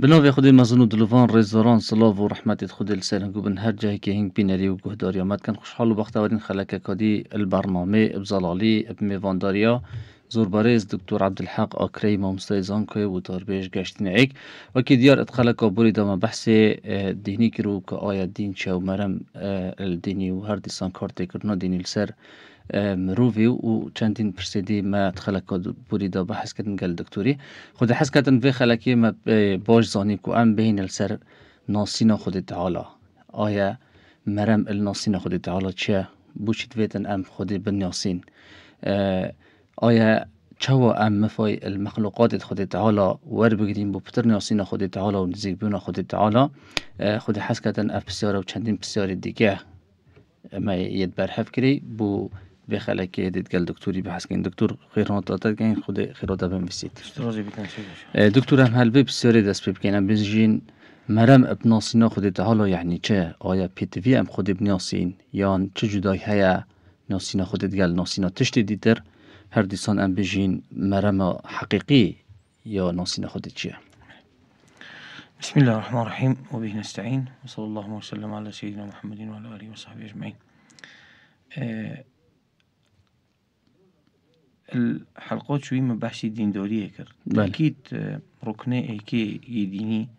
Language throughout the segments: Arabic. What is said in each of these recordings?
بناوی خودی مزنو دلوان رزداران صلاف و رحمت خودی لسان گوبن هر جایی که هنگ بینری و گهداری آمد کن خوشحال و بختوارین خلک کادی البرنامه ابزالالي اب میوانداریا زوربارز دکتر عبدالحق آکری مامستایزان که و داربیش گشتین ایک و که دیار ادخال کابوری دام بحث دینی کرو که آیا دین چه و مرم الدینی و هر دیسان کارتی کرنا دینی لسر مروفی و چندین پرسیدی ما ادخال کابوری دا بحث کردن گل دکتوری خود حس کردن في خلکی ما باش زانی کو ام بین السر ناسینا خود تعالی آیا مرم الناسینا خود تعالی چه بوشید ویتن ام خود بنیاسین آیا چوا ام مفای المخلوقات خود تعالی ور بگیریم بو پتر ناسینا خود تعالی و نزیک بیونا خود تعالی خود حس کردن اف بسیار و چندین بسیار دیگه ما ید برحف کری بو به خلکی دیدگل دکتوری بحث کن دکتور خیرات دادن کن خود خیرات بمسید دکتور هم هل بسیاری دست بکنم بزجین مرم ابناسینا خود تعالی یعنی چه آیا پیتوی ام خود بنیاسین یا چه جدای هیا ناسینا خود دیگل ناسینا تشتی دیتر هر دیسان ام بجین مرم حقیقی یا ناسینا خود چیه بسم الله الرحمن الرحيم وبه نستعين وصلى الله وسلم على سيدنا محمد وعلى آله وصحبه أجمعين. الحلقات شوي من بحث ديندارية كر أكيد ركنه ايكي ديني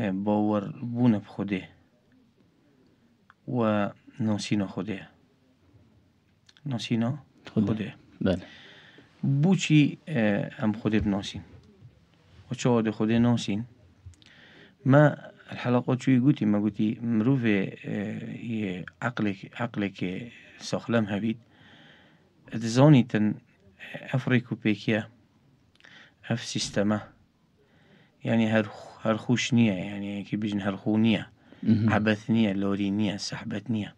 باور بونه بخوده و ناسينا خوده ناسينا خوده بله بوچی ام خوده بناسين و چه آده خوده ناسين ما الحلقات شوي قوتي ما قوتي مروفة عقلك ساخلم هبيد اتزاني تن افريكو بيكيا اف سيستما يعني هر خوش نية يعني كي بيجن هر خو نية عبث نية لوري نية سحبت نية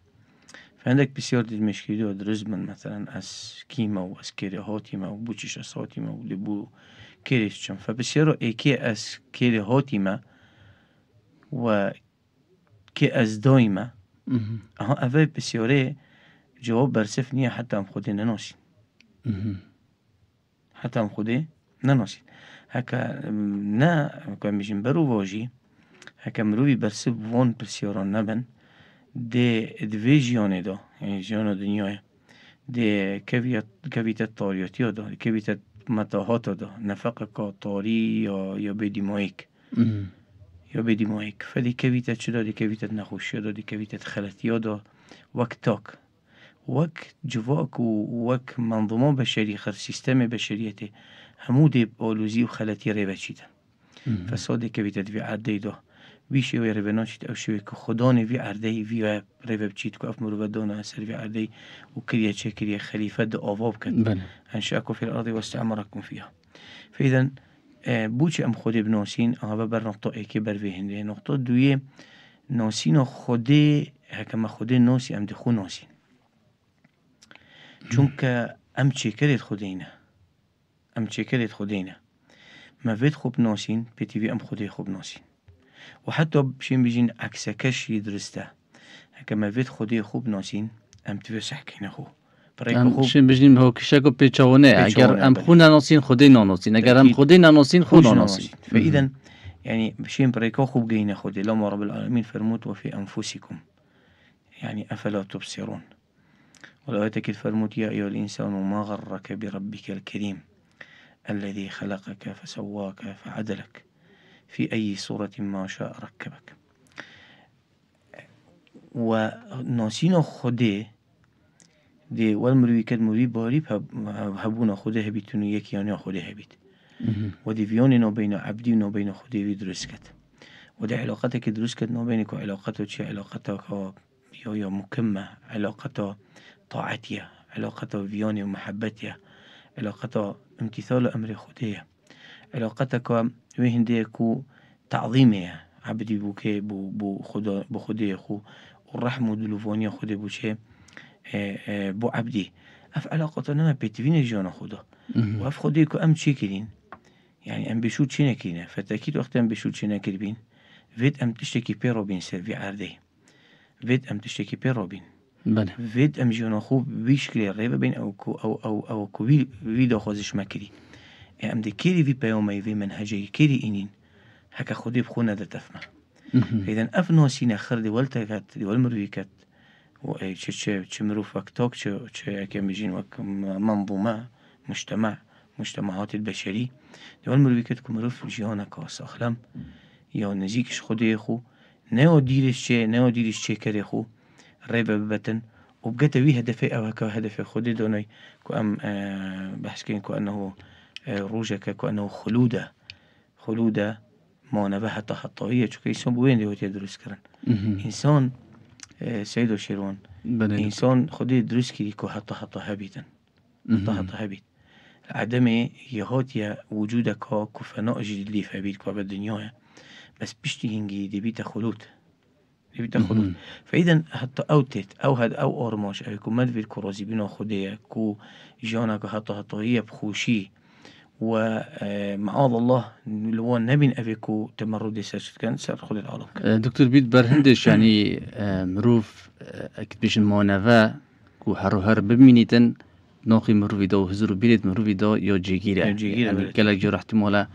فعندك بسيار دي المشكلة درزمن مثلا اس كيما و اس كيريهاتيما و بوچش اساتيما و لبو كيريشم فبسيارو ايكي اس كيريهاتيما و كي از دايما اوه بسياره جواب برسف نية حتى ام خوده نناسين حتى ام خوده نناسين هكا نا كان بيجن برو واجي هكا مروي برسف وان بسياران نبن دي فيجيانه دا يعني جيانه دنياه دي كويتة طارياتيا دا كويتة متاهاتا دا نفقك طاري يا بدي مايك یا بدی مایک فدی کویتت شده دی کویتت نخوش شده دی کویتت خلطیا دا وک تاک وک جواک و وک منظومه بشری خر سیستم بشریته همو دی آلوزی و خلطی ریبه چیدن فساد کویتت وی عرده دا وی شوی ریبه ناچید او شوی که خدانه وی عرده وی ریبه بچید که اف مروبه دانه اثر وی عرده و کریه چه کریه خلیفه دا آواب کد انشاکو فی الارض و استعمرکم فیها فیدن بوچه ام خوده بناسین اما بر نقطه ایکی بر ویهنده نقطه دویه ناسین خوده هکما خوده ناسی ام دخو ناسین چون که ام چه کرد خوده اینه ما وید خوب ناسین پیتیوی ام خوده خوب ناسین و حتی بشین بجین عکسکش یدرسته هکما وید خوده خوب ناسین ام تیوی سحکینه خوب شین بجنیم به کشک و پیچونه اگر ام خود ناناسین خودی ناناسین اگر ام خودی ناناسین خود ناناسین فإذا يعني بشين بريكا خوب جينا خودي لما رب العالمين فرموت وفي أنفسكم يعني أفلا تبصرون ولو أتكد فرموت يا أيها الإنسان ما غرك بربك الكريم الذي خلقك فسواك فعدلك في أي صورة ما شاء ركبك وناسين خودي دی والمروی کد مروی باری هبونا خوده هبیتونو یکیانی خوده هبیت و دی ویانی نو بین عبدی و نو بین خوده وی درست کد و دی علاقتا که درست کد نو بین که علاقتا چی علاقتا که یا مکمه علاقتا طاعتیه علاقتا ویانی و محبتیه علاقتا امتثال امر خوده علاقتا که ویهنده که تعظیمه عبدی بو که بو خوده خو و رحم و دلوفانی خوده بو چه بو عبدي اف علاقتنا بيتفين جانا خدا واف خدي كو ام چي كرين يعني ام بشو چي نكرين فتاكيد وقت ام بشو چي نكربين فيد ام تشتكي بيرو بين سيرفي عردي فيد ام تشتكي بيرو بين بله فيد ام جانا خوب بيشكلي ريبه بين او كو فيدا خوزش مكري ام دي كيري في بيومي في منهجي كيري انين هكا خودي بخونا دا تفما. فإذا أفنو سينا خردي والتكت دي والمرويكت و چه مروف وقتاك چه اكيم بيجين وك منظومة مجتمعات البشري دي والمرويكت كو مروف جيانك واساخلم يا نزيكش خودي خو نيو ديرش چه كري خو ريبا ببتن وبقتا وي هدفي او هكا هدفي خودي دوني كو ام بحث كين كو انه روجك كو انه خلودة ما نبه حتى هي چو كيسون بوين دي هوتي دروس كرن انسان سيد وشيروان انسان خودي دروس كري كو حتى هبيتن حتى هبيت عدم يهاتيا وجودك كو فناء جديد لي فبيت كو بالدنيا بس بيشتي هنجي دي بيتا خلود فإذا حتى أوتت أو هاد أو أرماش أو يكون مدفي الكرازي بنا خديه كو جانك حتى هي بخوشي ومعاذ الله لو نبين أفيكو تمرد سرشت كان سر خد العالم دكتور بيت برهندش يعني مروف أكيد بيش المونافا كو هر ببينيتن ناقي مروفي دا وهزرو بيريت مروفي دا يا جيجيرة يعني كلاك جو رحتي مولا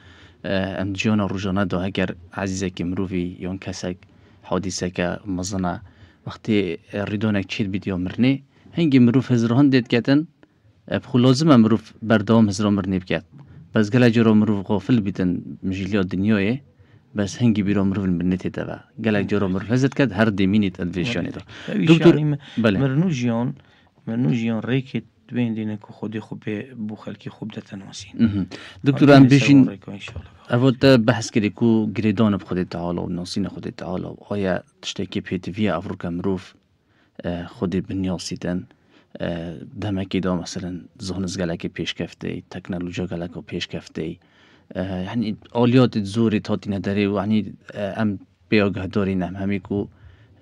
ام جانا روزانه دا اگر عزیزه که مروفی یا کسک حادثه که مزنه وقتی ریدانک چید بید یا مرنه هنگی مروف هزران دید کتن بخو لازم مروف بردام هزران مرنه بکت بس گله جرا مروف غافل بیدن مجیلیا دنیای بس هنگی بیرا مروف مرنه تیده و گله جرا مروف هزد کد هر دیمینیت الویشانی دا دکتور مرنو جیان ریکت بين دينك وخودي خوب بو خلقي خوب دتنوسين دكتور ام بيشين افوت بحث كده كو جريدان بخودي تعالى وناسين خودي تعالى آیا تشتكي بيتفيا افروكا مروف خودي بنياسيتن دمكي دا مثلا زهنز گلك پیش کفته تکنولوژیا گلك پیش کفته يعني آليات زوري تاتي نداري يعني ام بياگه دارين همي كو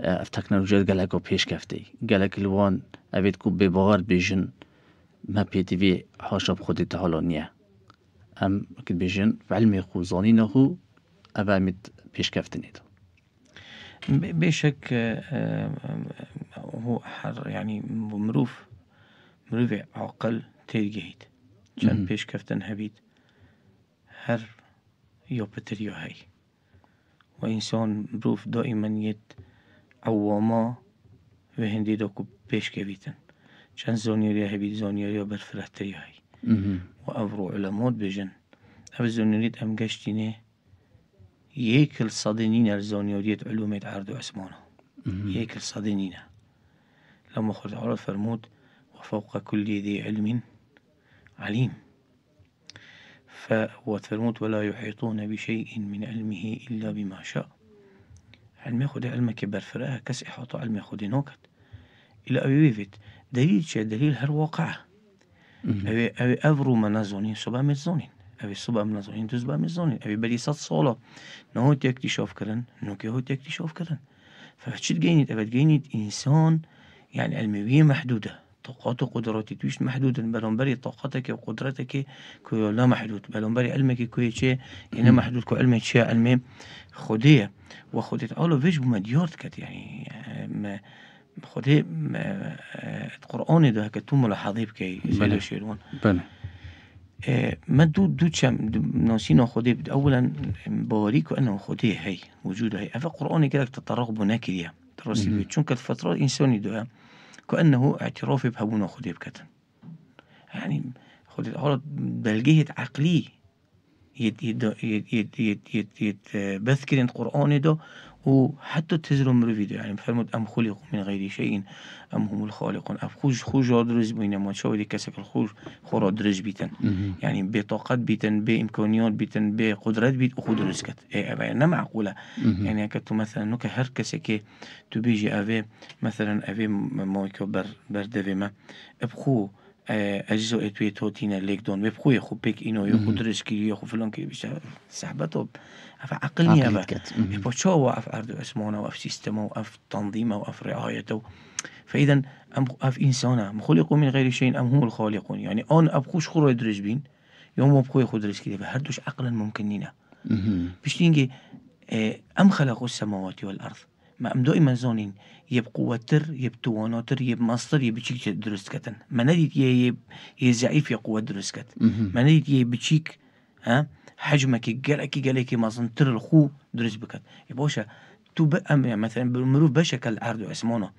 اف تکنولوژیا گلك پیش کفته گلك الوان اوید كو بباور بيجن ما بيتفي حاشا بخودي تعالى نيه ام كد بيجن علمي خو زانينه خو افامت پیش کفتنید بشك هو يعني مروف عقل تيجيد كان پیش کفتن هبيد هر يا بتر يا هاي وإنسان مروف دائما يد عواما و هندي داكو پیش كبيتن چند زانياريا هبيد زانياريا برفرهتري هاي وأفرو علمات بجن أف زانياريت أم قشتينه يكل صدنين الزانياريت علومات عرض وأسمانه يكل صدنين لما خرج على فرمود وفوق كل ذي علم عليم فرمود ولا يحيطون بشيء من علمه إلا بما شاء علم ياخد علمك برفرها كس إحاطة علم ياخد نوكت إلى أبيفت دليل شيء دليل هر واقعه أبي أفرو منازونين صبا مزونين أبي صبا منازونين تزبا مزونين أبي بريسات صالة نهو تكتشاف كرن نوكي هو تكتشاف كرن فشت جينيت إنسان يعني علمية محدودة طاقات وقدراتي تويش محدودة بلنبري طاقتك وقدرتك كو لا محدود بلنبري علمك كو شيء هنا محدود كو علمك شيء علمي خديه وخديه تعالى فيش بمديارت كت يعني ما خديه القرآن ده هكتو ملاحظه بكي زي شيرون ما دود شم ناسينا خديه اولا باريكو انه خديه هي وجوده هي افا قرآن كده تترغب ناكريا تراسل بيت شون كالفترة انساني ده كأنه اعتراف بهبونا خديه بكتن يعني خديه تعالى بلجهة عقلي بذكر القرآن ده وحتى تزرو مروفيدو يعني فرمود أم خلقوا من غير شيء أم هم الخالقون أف خوش درج بينما شاودي كسك الخوش خورا درج بيتن يعني بطاقات بيتن بإمكانيات بيتن بقدرات بيت أخو درج كت أبا معقولة يعني كتو مثلا نوك هر كسك تبيجي أفي مثلا أفي مويكو بردفي ما أبخو أجزاء توی توتینا لیک دون وب خوی خوب بک اینو یا خود رشکی یا خوب فلان که بیشتر صحبته اف عقلني أبا بوشوا وأف أرض أسمانه وأف سيستمه وأف تنظيمه وأف رعايته فإذا أف إنسانه مخلقوا من غير شيء أم هم الخالقون يعني أنا أبخوش خورا يدرج بين يوم أبخوي خود رشك كده فهردوش عقلا ممكنينه بيشتينجي أم خلقوا السماوات والأرض ما أم دائما زانين يب قوتر يب تواناتر يب مصدر يب بچيك درست كتن ما نديت يه زعيف يا قوة درست كت ما نديت يه بچيك حجمك گلکی مازنتر الخو درست بکد باشا تو يعني مثلا بالمروف بشكل عرض واسمانه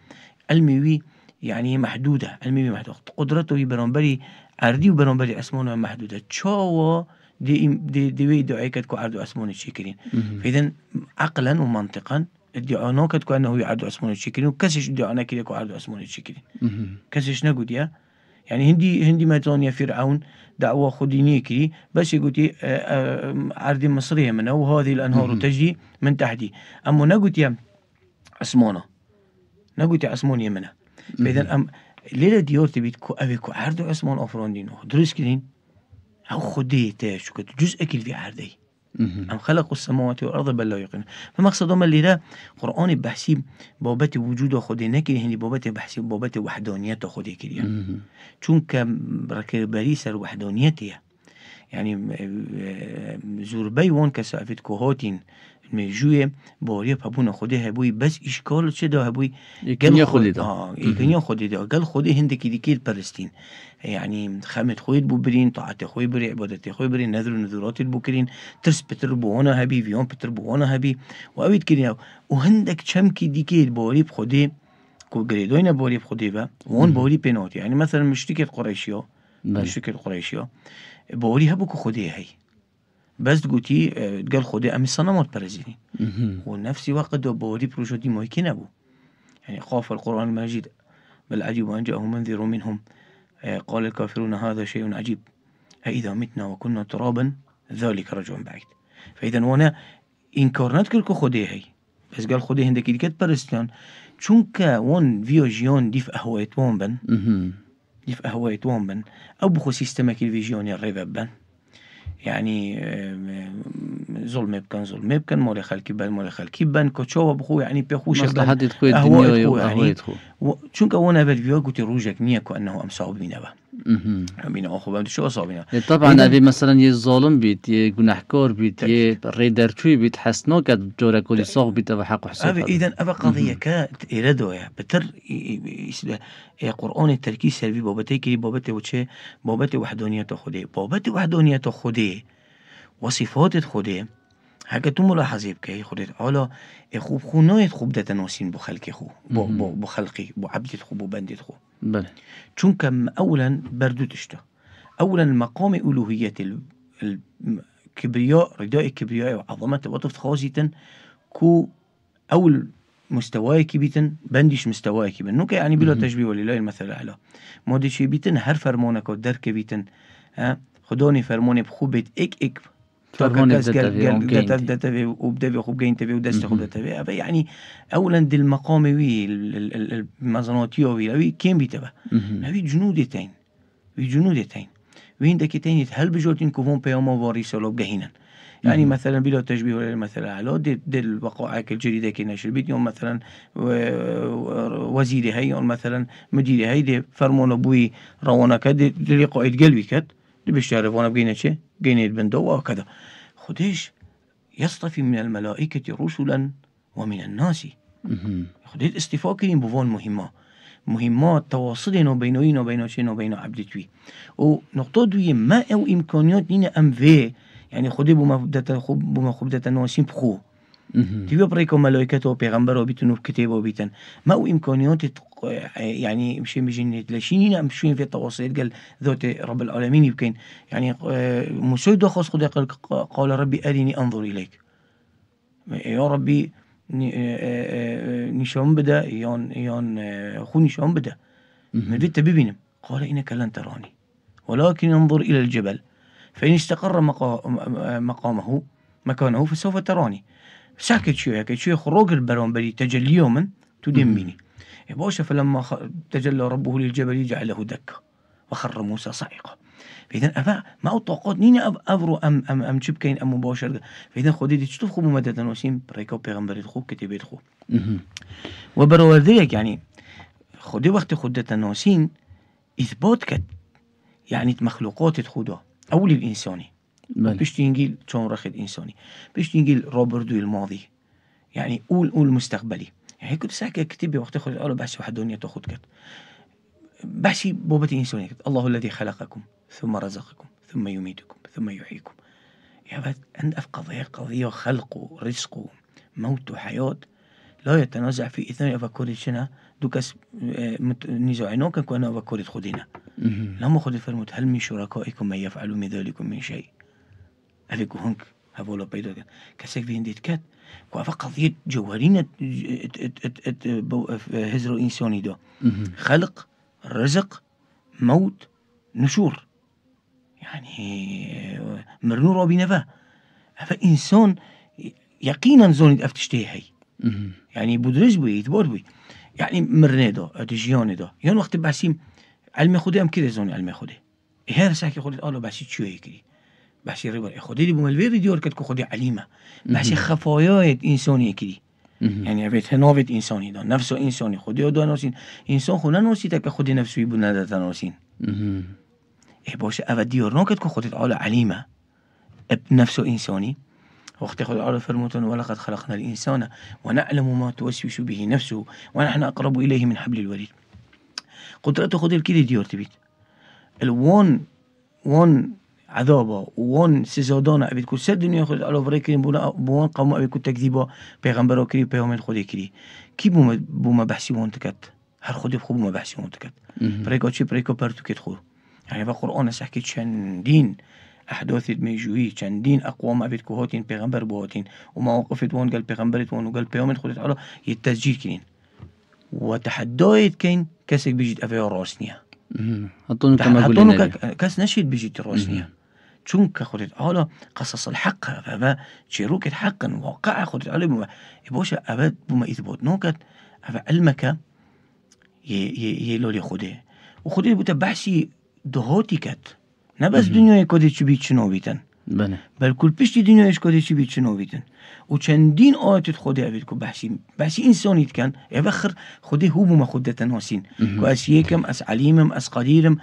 الميوي يعني محدودة، الميوي محدودة، قدرته برانبري عرضي وبرانبري اسمانه محدودة. تشاوا دي دعاء كتكو عرض واسمانه الشكرين. فإذا عقلا ومنطقا ادعانا كتكو انه يعرض واسمانه الشكرين، وكسش ادعانا كده عرض واسمانه الشكرين. كسش نقول يا يعني هندي ماتونيا فرعون دعوة خديني كري بس يقولي عرض مصرية منه وهذه الأنهار تجري من تحتي، أما نقول يا أسمانه نقول يا أسمانية منه. فإذا ليلة ديور تبيت كو أبيكو عرض أسمان أفران دينه درس كرين أو خديه تاش كت جزء كل في عرضي أم خلقوا السماوات والأرض بل لا يقينون. فمقصدهم اللي ده قرآن بحسيب بابت وجود خدي نكري هني بابت بحسيب بابت وحدانيات خدي كريا چونك ركبري سر وحدانيتها يعني زوربي وان كسافت كوهاتين مجوية باريا بابونا خدي هبوي بس إشكال شده هبوي يكنيا خدي ده يكنيا خدي ده قال خدي هندك ديكيل برستين يعني خامت خويد بوبرين طاعت خوي بري عبادت خوي بري نذر نذرات البوكرين ترس بتر بوانا هبي فيون بتر بوانا هبي وأويد كريا وهندك شمكي ديكيل باري بخدي كو جريدوين باري بخدي با وان باري بينات يعني مثلا مشتكي قريشيا مشتكي قريشيا باري هبو كو خدي هي بس قلتي قال خدي أمي صنمات برزيني ونفس وقت دو باري بروجودي مويكين أبو يعني خاف القرآن المجيد بل عجيب أن جاءهم منذر منهم قال الكافرون هذا شيء عجيب أإذا متنا وكنا ترابا ذلك رجع بعيد. فإذا وانا إنكارنات كلكو خدي هي بس قال خدي هندك ديكت برستان چونك وان فيوجيون ديف أهويت وان بن ديف أهويت وان بن أو بخو سيستمك الفيجيون الريبب بن يعني ظلم بكن مال خلقي بن كتشوا بخو يعني بخوش مصلحة تخوي الدنيا وأهويت خو چونك وانا بالفيو قلت روجك نية كأنه أمسعب بينا با بينا أخو بند شو أصابنا طبعا أبي مثلا يظالم بيت يجنحكار بيت يريدرشوي بيت حسنا كد جورا كل صاغ بيت بحق حساب. إذا أبا قضية كات إرادة يا بتر قرآن التركيز سلبي بابتي كري بابتي وشة بابتي وحدانية خدي بابتي وحدانية خدي وصفات خدي هكا تو ملاحظه بكي خدت على خوب خو نايت خوب ده تناسين بخلقي خو بخلقي بعبدت خو ببندت خو بله چونك اولا بردو تشتا اولا مقام الوهية الكبرياء رداء الكبرياء وعظمة وطفت خاصة كو اول مستواي بيتن بندش مستواي بيتن نوكا يعني بلا تشبيه ولله المثل الاعلى ما دي شي بيتن هر فرمانك ودرك بيتن خداني فرماني بخوبت اك فرماني بدأ وبدأ خوب جين تبي ودست خوب تبي أبي يعني أولا دي المقام وي المزناتية وي كم بيتبه أبي جنودتين وين دكتين هل بجوتين كوفون بيوما واريس ولا بجهينا يعني مثلا بلا تشبيه ولا مثلا على دي الوقائع الجديدة كي نشر بيت يوم مثلا وزيري هاي يوم مثلا مديري هاي دي فرمان أبوي روانا كده دي قائد قلبي كده دي بيشتعرف وانا بقينا شيء قينا البندو وكذا خديش يصطفي من الملائكة رسلا ومن الناس خديش استفاء كريم بفون مهمات تواصلنا بينوين وبين عبدتوي ونقطة دوية ما او امكانيات لنا ام في يعني خدي بما خبدة الناسين بخو تبي بريكو ملائكته وبيغمبره وبيتنوف كتابه وبيتن ما هو إمكانيات يعني مش بيجين تلاشينينا أم شوين في التواصل قال ذات رب العالمين يمكن يعني مسيد خاص خد قال ربي أرني أنظر إليك يا ربي نشان بدا يان خو نشان بدا من بيت ببينم قال إنك لن تراني ولكن انظر إلى الجبل فإن استقر مكانه فسوف تراني ساكت شوية خروج البرانبري تجلي يوما تدمني باشا فلما تجلى ربه للجبل جعله دكا وخر موسى صعقا. فإذا أبا ما طاقات نيني أبرو أم شبكين أم مباشر. فإذا خديدي تشوف خو مدة تنوسين بريكو بيغمبري خو كتبيت خو وبرو ذلك يعني خدي وقت خدة تنوسين إثبات كت يعني مخلوقات خدا أول الإنساني بيش تنجيل شون رخد إنساني بيش تنجيل روبردو الماضي يعني قول مستقبلي يعني كنت ساكت كتبي وقت أخذ الأول بحثي واحد دنيا تأخذ كت بحثي بوبتي إنساني كت الله الذي خلقكم ثم رزقكم ثم يميتكم ثم يحييكم يا عند قضية خلق ورزق وموت وحياة لا يتنازع في اثنين أفكوري شنا دوكس نزاعنوك كوانا أفكوري خدينا لما خد فرموت هل من شركائكم من يفعل من ذلك من شيء أفكو هنك هبولا بيدو كسك في هنديت كات كوافا قضية جوهرين هزرو إنساني دو خلق رزق موت نشور يعني مرنور بنفا فإنسان يقينا زوني أفتشتي هي يعني بودرج بي يتبور بي يعني مرنيدو أتجيونيدو يون وقت بحسيم علمي خودي أم كده زوني علمي خودي هذا ساكي خودي قالوا بحسي شو هيك بحسي ريبر خودي اللي بمالفيري ديور كتكو خودي عليمة بحسي خفايات إنسانية كده يعني أبيت هنوفيت إنساني دو نفسه إنساني خودي ودو نوسين إنسان خونا نوسي تك خودي نفسه يبونا داتا نوسين إيه باش أبد ديور نو كتكو خودي تعالى عليمة بنفسه إنساني وقت يقول الله فرموتون ولقد خلقنا الإنسان ونعلم ما توسوس به نفسه ونحن أقرب إليه من حبل الوريد قدرته خذ الكيدي ديور تبيت الوان عذابه وان سزادانا أبيت كل سد دنيا خذ الله فريكين بوان قوم أبيت كل تكذيبه بيغمبره كري بيومين خذ كري كي بوما بحسي وان تكت هر خذ بخو بوما بحسي وان تكت بريكو شي بريكو بارتو كتخو يعني بالقرآن سحكي شن دين أحداث الميجوي كان دين أقوام أبيت كهوتين بيغمبر بوهوتين ومواقف وان قال بيغمبرت وان وقال بيومين خذت على يتسجيل كين وتحدايت كين كاسك بيجيت أفيا راسنيا هطونو كما قلنا كاس نشيد بيجيت راسنيا چونك خذت على قصص الحق فما شيروك حقا واقع خذت على يبوش أبد بما إثبات نوكت أفا علمك يلولي خده وخده بتبحسي دهوتي كت نه بس دنیای کدی چی بیت شنو بیتن بل کل پشتی دنیایش کدی چی بیت شنو بیتن و چندین آیت خودی اوید کو بحثی انسانیت کن یبخر خودی هو بما خودت ناسین کو اس یکم اس عليمم اس قديرم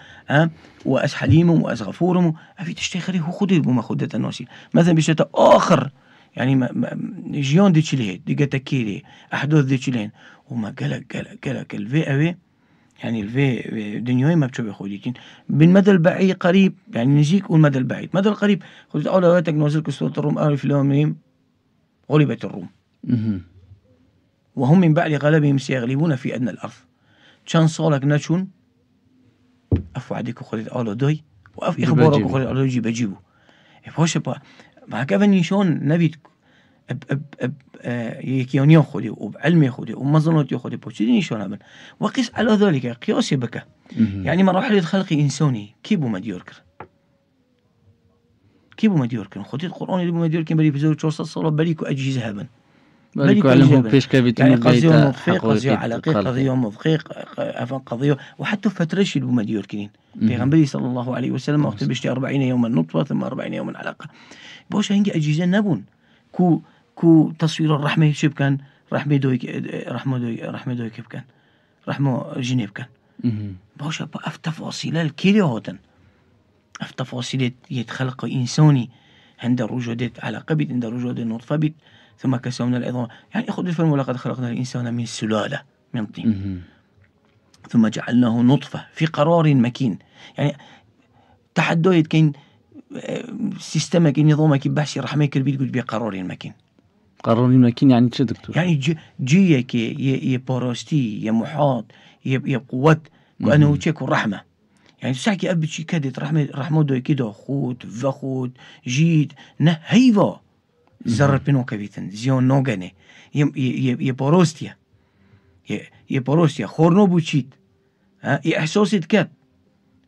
و اس حليمم و اس غفورم اوید تشتخري هو خودی بما خودت ناسین مثلا بشتا آخر يعني جيون دي تشليه دي تكيري احداث دي تشلين وما قلق الفي اوي يعني الفي دنيوي ما بتشوف خوديتين بالمدى البعيد قريب يعني نجيك والمدى البعيد مدى القريب خذت أولوياتك نوزلك سورة الروم ألف لام ميم غلبت الروم وهم من بعد غلبهم سيغلبون في أدنى الأرض كان صالك نشون أف وعدك خذت أولو دوي وأف إخبارك خذت أولو جيبه يفوش ما كفني شون نبيت يكيونيو خودي وبعلمي خودي ومظنوتي خودي بوشيدين شلون هبن وقيس على ذلك قياسي بك يعني مراحل خلق إنساني كيبو مديوركر خودي القرآن اللي مديوركر بري بزور 400 صلاة بريكو أجهزة هبن بريكو علمهم فيش كابيتين يعني قضية مضخيق قضية علاقيق قضية مضخيق أفن قضية وحتى فترش اللي مديوركرين بيغنبري صلى الله عليه وسلم وقت بشتي 40 يوما نطفة ثم 40 يوما علقة بوش هنجي أجهزة نبون كو تصوير الرحمة شب كان رحمة دوي كيف كان رحمة جنيب كان باش أف تفاصيل الكيلي هوتن أف تفاصيل يتخلق إنساني عند الرجودات على قبيت عند الرجود النطفة بيت ثم كسونا العظام يعني أخذ الفيلم ولقد خلقنا الإنسان من سلالة من طين ثم جعلناه نطفة في قرار مكين يعني تحدويت كين سيستمك نظامك بحثي رحمة كربيت قلت بقرار مكين قرار مكين يعني شو دكتور؟ يعني جيك يباراستي يا محاط يا قوة وأنا وشيك الرحمة يعني تساكي أبد شي كدت رحمة دوي كده خوت فخوت جيت نه هيفا زرر بينو كبيتن زيون نوغاني يباراستيا خورنو بوشيت إحساسي كات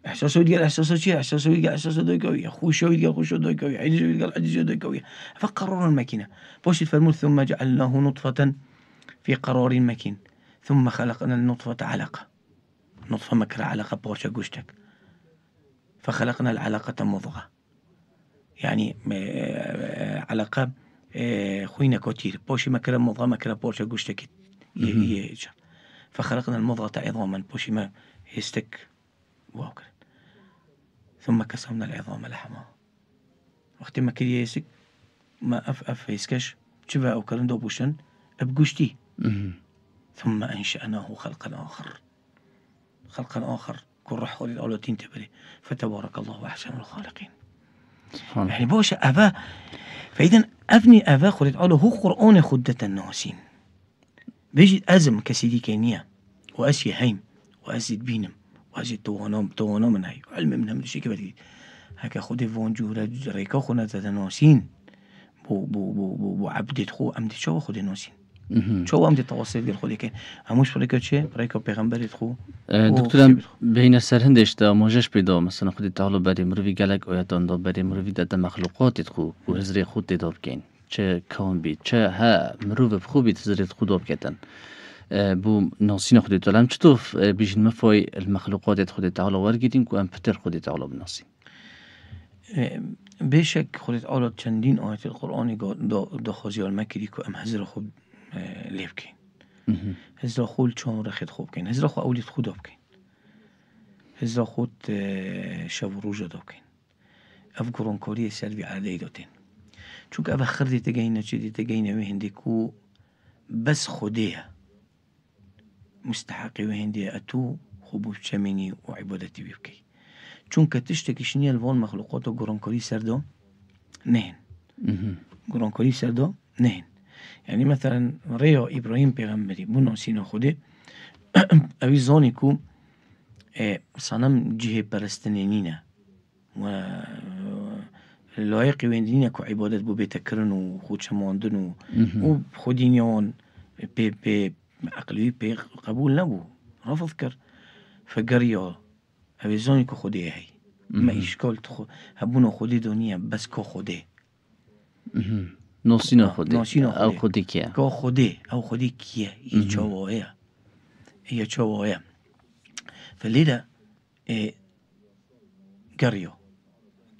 إحساسه يتقال إحساسه شيء إحساسه يتقال إحساسه دوي قوي خوشه يتقال خوشه دوي قوي عجزه يتقال عجزه دوي قوي فقرروا الماكينة بوش الفرمول ثم جعلناه نطفة في قرار مكين ثم خلقنا النطفة علقة نطفة مكرة علقة بورشة قشتك فخلقنا العلقة مضغة يعني علقة خوينا كوتير بوشي مكرة مضغة مكرة بورشة قشتك فخلقنا المضغة عظاما بوشي ما يستك واوكر ثم كسونا العظام لحما وقت ما كري يسك ما أف يسكش شبه أو كرندو بوشن أبقشتي ثم أنشأناه خلقا آخر كل رح خولي الأولوتين تبري فتبارك الله أحسن الخالقين سبحان يعني باشه أفا فإذا أفني أفا خلت على هو قرآن خدة الناسين بيجي أزم كسيدي كينيا وأسي هيم وأزيد بينم وأزيد توانا من هاي علم منها من الشيء كبير هكا خدي فون جورا ريكا خنا تناسين بو عبدت خو أمدي شو خدي ناسين شو أمدي تواصل ديال خدي كين هموش بريكا شيء بريكا بيغمبرت خو دكتور بين سرهندش دا موجش بيدا مثلا خدي تعالوا بري مروي قالك وياتون دا بري مروي دا مخلوقات خو وهزري خود تداب كين چه کام بید چه ها مروف بخوبی تزرید خدا بکتن بو ناسین خودت علم چطور بیشین مفای المخلوقات خودت تعالی ورگیدیم که ام پتر خودت تعالی بناسیم بشک خودت تعالی چندین آیت القرآنی دا خازیال مکری که ام هزر خوب لیب کن هزر خود چون رخت خوب کن هزر خود اولیت خدا بکن هزر خود شب و روژه دا کن اف گرانکاری سروی عرده داتین چون که اول خردی تگینه چیدی تگینه وهندی کو بس خودیه مستحقی وهندی اتو خوب چمینی و عبادتی بیبکی چون که تشتکیش نیه الوان مخلوقات و گرانکاری سردو نهن گرانکاری سردو نهن یعنی مثلا ریا ابراهیم پیغمبری بو ناسین خوده اوی زانی کو صنم جه پرستنینینه و لایق ویندینه که عبادت بو بیتکرن و خودش ماندن و خودینیان به عقلی به قبول نبو رفض کرد فقریا اویزانی که خوده هی ما اشکال هبونا خوده دونیه بس که خوده ناسینا خوده او خوده کیه که خوده او خوده کیه ای چاوائه فلیده قریا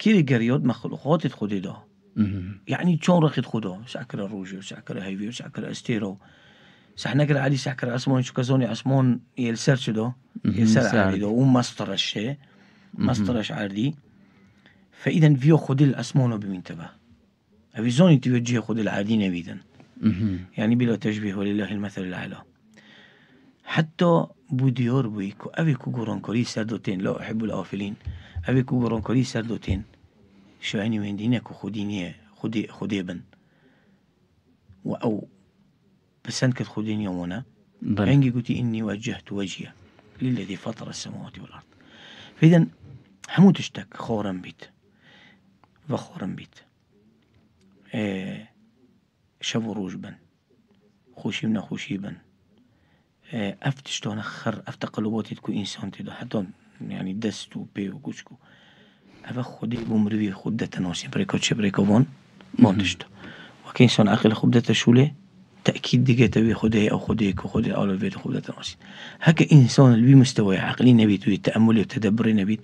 كيري قريود مخلوقات خودي دا يعني چون رخد خدا سعكر روجي سعكر هيفي سعكر استيرو سحنكر علي سعكر اسمان شو كزوني اسمان يلسر شدو يلسر عادي دا ومسطرش مسطرش عادي فاذا فيو خدي الاسمان بمنتبه افيزوني توجه خدي العادي نبيدا يعني بلا تشبيه ولله المثل الاعلى حتى بوديور بويكو افيكو غورانكوري سردوتين لا احب الافلين افيكو غورانكوري سردوتين شو يعني وين دينك خدينيه خدي بن او بسنك خدينيه وانا عنجي قلتي اني وجهت وجهي للذي فطر السماوات والارض فاذا حمود اشتك خورا بيت وخورا بيت شبو روج بن خوشي من خوشي بن افتشتون اخر افتقلباتي تكون انسان تدا حتى يعني دستو بي وكوشكو افا خودي بمروي خودة تناسي بريكو تشي بريكو بون بوندشتو وكي انسان عقل خودة شوله تأكيد ديجي تبي خودي او خوديك وخودي اولو بيت خودة تناسي هكا انسان اللي بمستوى عقلي نبيت والتأمل والتدبر نبيت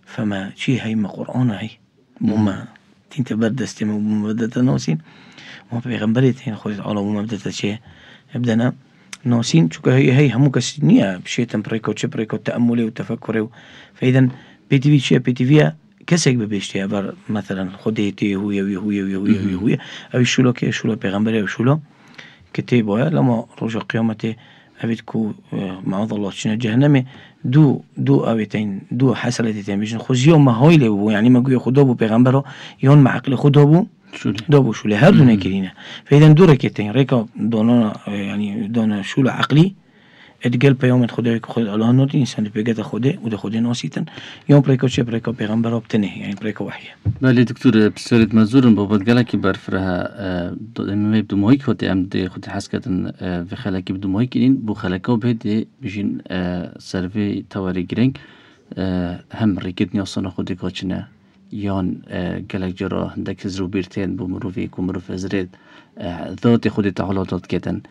فما شي هاي ما قرآن هاي بما تنت بردستي بمبدأ تناسين وما بيغنبريت هين خودي على بمبدأ شي ابدنا ناسين شو هي همو كسنية بشيء تمبريكو تشبريكو تأملي وتفكري فإذا بيتي شيء بيتي فيها كسك ببيشتي أبر مثلا خديتي هو أو شو لو بيغمبري أو شو لو كتيبه لما رجع قيامته أبيتكو معاذ الله شنو جهنمي دو أبيتين دو حسلتين بيجن خزيو ما هاي له يعني ما جوي خدابو بيغمبره يون مع عقل خدابو دابو شو له هردو نكرينه فإذا دو ركتين ريكا دونا يعني دونا شو عقلي ادقل بيوم خدای خود الله نوتی انسان بيجت خوده وده خوده ناسیتن يوم بريكو چه بريكو پیغمبر ابتنه يعني بريكو وحيه بله دكتور بسرد مزورن بابد گله کی برفرها دائما بدو ماهی خود ام ده خود حس کردن و خلکی بدو ماهی کردین بو خلکا بهده بيجين سروي تواري گرنگ هم ريكت نياسان خود کاچنه یان گلک جرا هندک زرو بیرتین بو مروفی کو مروف ازرید ذات خود تعالی داد کردن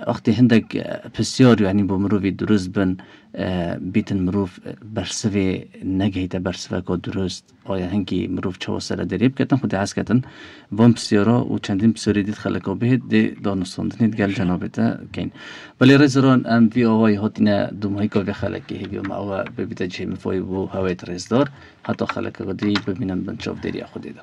وقتی هندک بسیار یعنی بو مروفی درست بن بیتن مروف برسوی نگهیت برسوی که درست آیا هنگی مروف چه واسه دریب کردن خود عز کردن وان بسیارا و چندین بسیاری دید خلقا بهید دی دانستاندنید گل جنابتا کین ولی رزران ام وی آوای هاتینا دومهایی که خلقی هیوی ما آوا ببیتا جه مفای بو هوایت رزدار حتی خلقا قدی ببینم بنچاف دری خودی دا